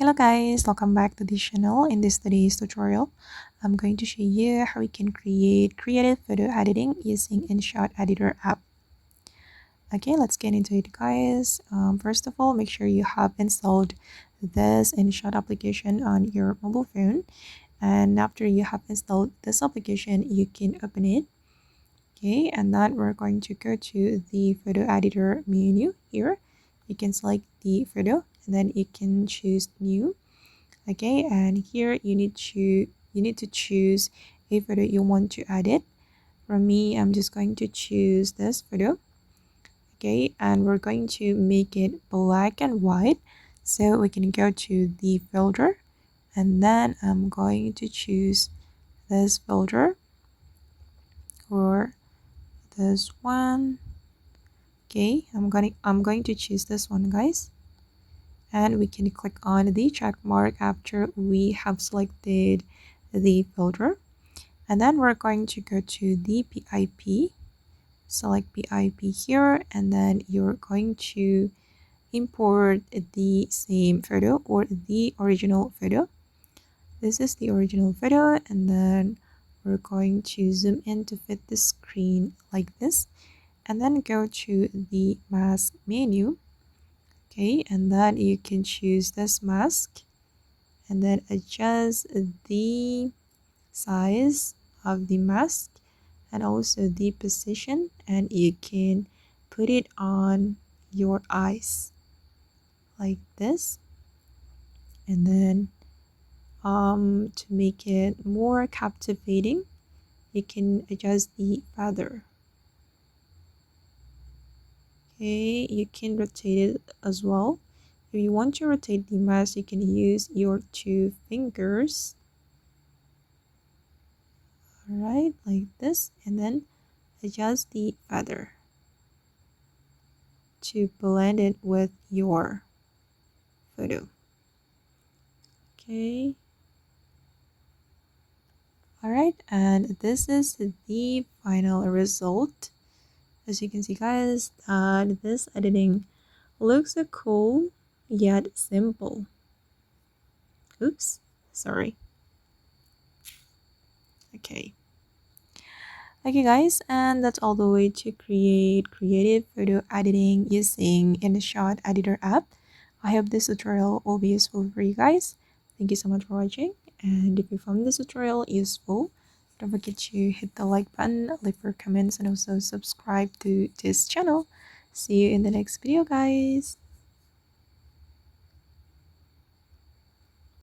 Hello guys, welcome back to this channel. In today's tutorial, I'm going to show you how we can create creative photo editing using InShot editor app. Okay, let's get into it guys. First of all, make sure you have installed this InShot application on your mobile phone. And after you have installed this application, you can open it. Okay, and then we're going to go to the photo editor menu here. You can select the photo and then you can choose new. Okay, and here you need to choose a photo you want to edit. For me, I'm just going to choose this photo. Okay, and we're going to make it black and white, so we can go to the filter, and then I'm going to choose this filter or this one. Okay, I'm going to choose this one guys, and we can click on the check mark after we have selected the filter. And then we're going to go to the PIP, select PIP here, and then you're going to import the same photo or the original photo. This is the original photo, and then we're going to zoom in to fit the screen like this, and then go to the mask menu. Okay, and then you can choose this mask and then adjust the size of the mask and also the position, and you can put it on your eyes like this. And then to make it more captivating, you can adjust the feather. Okay, you can rotate it as well. If you want to rotate the mask, you can use your two fingers. Alright, like this, and then adjust the feather to blend it with your photo. Okay. Alright, and this is the final result. As you can see guys, this editing looks so cool yet simple. Oops, sorry. Okay. Okay guys, and that's all the way to create creative photo editing using InShot editor app. I hope this tutorial will be useful for you guys. Thank you so much for watching, and if you found this tutorial useful, don't forget to hit the like button, leave your comments, and also subscribe to this channel. See you in the next video guys.